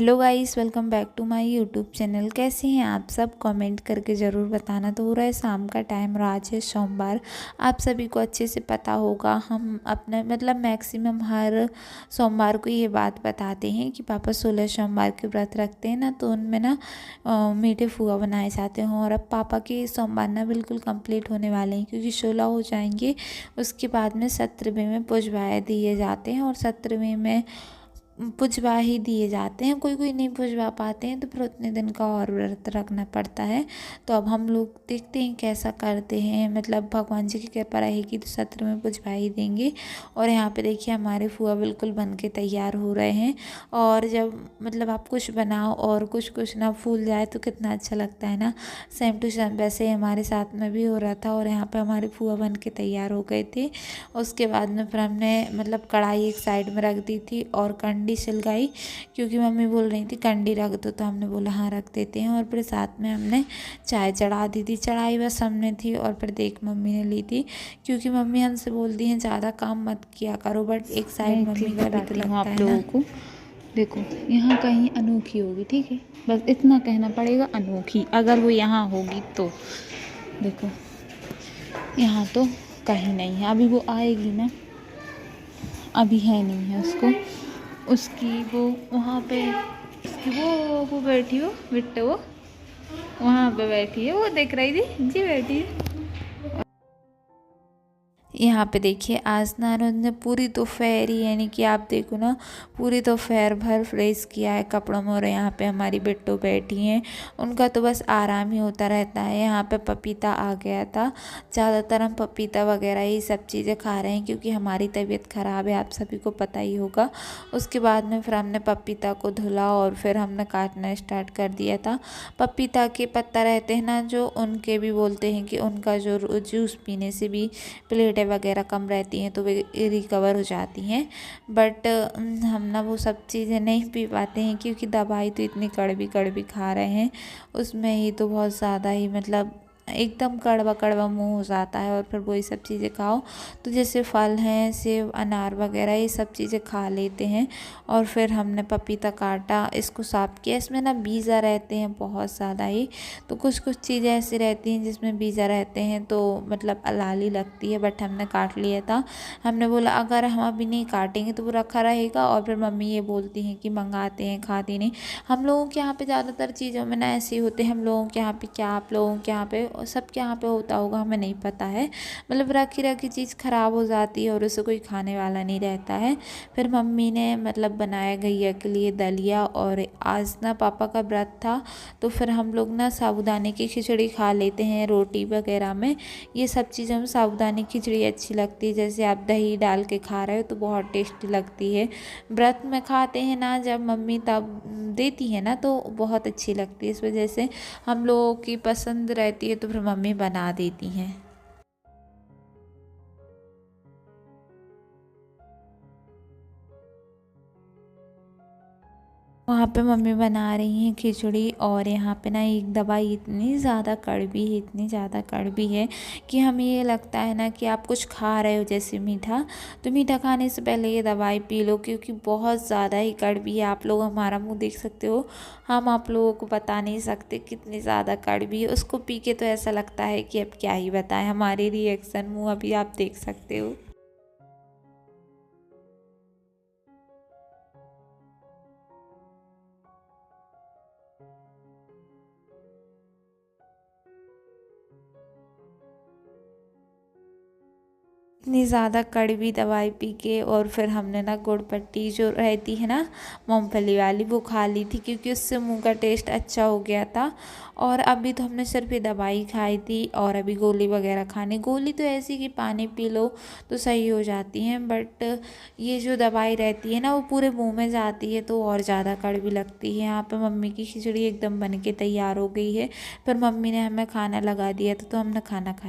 Hello guys, welcome back to my YouTube channel. कैसे हैं आप सब? कमेंट करके ज़रूर बताना। तो हो रहा है शाम का टाइम और आज है सोमवार। आप सभी को अच्छे से पता होगा, हम अपने मैक्सिमम हर सोमवार को ये बात बताते हैं कि पापा 16 सोमवार के व्रत रखते हैं ना, तो उनमें ना मीठे फुआ बनाए जाते हैं। और अब पापा के सोमवार ना बिल्कुल कंप्लीट होने वाले हैं, क्योंकि 16 हो जाएंगे। उसके बाद में 17वें में पुजवाए दिए जाते हैं और 17वें में पुजवा ही दिए जाते हैं। कोई कोई नहीं पुजवा पाते हैं, तो फिर उतने दिन का और व्रत रखना पड़ता है। तो अब हम लोग देखते हैं कैसा करते हैं। भगवान जी की कृपा रहेगी तो 17 में पुजवा ही देंगे। और यहाँ पे देखिए हमारे फुआ बिल्कुल बन के तैयार हो रहे हैं। और जब आप कुछ बनाओ और कुछ कुछ ना फूल जाए तो कितना अच्छा लगता है ना। सेम टू सेम वैसे ही हमारे साथ में भी हो रहा था। और यहाँ पे हमारे फुआ बन के तैयार हो गए थे। उसके बाद में फिर हमने कढ़ाई एक साइड में रख दी थी और कंडी सिलगाई, क्योंकि मम्मी बोल रही थी कंडी रख दो, तो हमने बोला हाँ रख देते हैं। और फिर साथ में हमने चाय चढ़ा दी थी। चढ़ाई बस हमने थी और फिर देख मम्मी ने ली थी, क्योंकि मम्मी हमसे बोलती हैं ज़्यादा काम मत किया करो, बट एक साइड मम्मी का भी तो लगता है आप लोगों को। देखो यहाँ कहीं अनोखी होगी, ठीक है, बस इतना कहना पड़ेगा, अनोखी। अगर वो यहाँ होगी तो देखो, यहाँ तो कहीं नहीं है। अभी वो आएगी ना, अभी है नहीं है उसकी वो वहाँ पे, उसकी वो बैठी हो बिट्टो, वो वहाँ पे बैठी है, वो देख रही थी जी, बैठी है। यहाँ पे देखिए आज ना उन्होंने पूरी दोपहर यानी कि आप देखो ना, पूरी दोपहर भर फ्रेश किया है कपड़ों में। और यहाँ पे हमारी बिट्टू बैठी हैं, उनका तो बस आराम ही होता रहता है। यहाँ पे पपीता आ गया था। ज़्यादातर हम पपीता वगैरह ही सब चीज़ें खा रहे हैं, क्योंकि हमारी तबीयत ख़राब है, आप सभी को पता ही होगा। उसके बाद में फिर हमने पपीता को धुला और फिर हमने काटना स्टार्ट कर दिया था। पपीता के पत्ता रहते हैं ना जो, उनके भी बोलते हैं कि उनका जो जूस पीने से भी प्लेटें वगैरह कम रहती हैं तो वे रिकवर हो जाती हैं। बट हम ना वो सब चीज़ें नहीं पी पाते हैं, क्योंकि दवाई तो इतनी कड़वी कड़वी खा रहे हैं, उसमें ही तो बहुत ज़्यादा ही एकदम कड़वा कड़वा मुंह हो जाता है। और फिर वही सब चीज़ें खाओ तो जैसे फल हैं, सेब, अनार वगैरह, ये सब चीज़ें खा लेते हैं। और फिर हमने पपीता काटा, इसको साफ़ किया। इसमें ना बीजा रहते हैं बहुत ज़्यादा ही, तो कुछ कुछ चीज़ें ऐसी रहती हैं जिसमें बीजा रहते हैं, तो अलाली लगती है। बट हमने काट लिया था। हमने बोला अगर हम अभी नहीं काटेंगे तो वो रखा रहेगा, और फिर मम्मी ये बोलती हैं कि मंगाते हैं, खाती नहीं। हम लोगों के यहाँ पे ज़्यादातर चीज़ों में ना ऐसे होते हैं। हम लोगों के यहाँ पे क्या, आप लोगों के यहाँ पे, सबके यहाँ पे होता होगा, हमें नहीं पता है। रखी रखी चीज़ ख़राब हो जाती है और उसे कोई खाने वाला नहीं रहता है। फिर मम्मी ने बनाया गैया के लिए दलिया। और आज ना पापा का व्रत था, तो फिर हम लोग ना साबूदाने की खिचड़ी खा लेते हैं रोटी वगैरह में। ये सब चीज़ों में साबूदाने की खिचड़ी अच्छी लगती है। जैसे आप दही डाल के खा रहे हो तो बहुत टेस्टी लगती है। व्रत में खाते हैं ना जब मम्मी, तब देती है ना तो बहुत अच्छी लगती है। इस वजह से हम लोगों की पसंद रहती है, तो फिर मम्मी बना देती हैं। वहाँ पे मम्मी बना रही हैं खिचड़ी। और यहाँ पे ना एक दवाई इतनी ज़्यादा कड़वी है, इतनी ज़्यादा कड़वी है कि हमें ये लगता है ना कि आप कुछ खा रहे हो जैसे मीठा, तो मीठा खाने से पहले ये दवाई पी लो, क्योंकि बहुत ज़्यादा ही कड़वी है। आप लोग हमारा मुंह देख सकते हो, हम आप लोगों को बता नहीं सकते कितनी ज़्यादा कड़वी है। उसको पी के तो ऐसा लगता है कि अब क्या ही बताएं, हमारे रिएक्शन मुँह अभी आप देख सकते हो। इतनी ज़्यादा कड़वी दवाई पी के और फिर हमने ना गुड़ पट्टी जो रहती है ना, मूंगफली वाली, वो खा ली थी, क्योंकि उससे मुंह का टेस्ट अच्छा हो गया था। और अभी तो हमने सिर्फ ये दवाई खाई थी, और अभी गोली वगैरह खाने। गोली तो ऐसी कि पानी पी लो तो सही हो जाती हैं, बट ये जो दवाई रहती है ना वो पूरे मुँह में जाती है तो और ज़्यादा कड़वी लगती है। यहाँ पर मम्मी की खिचड़ी एकदम बन के तैयार हो गई है। फिर मम्मी ने हमें खाना लगा दिया था, तो हमने खाना खाया।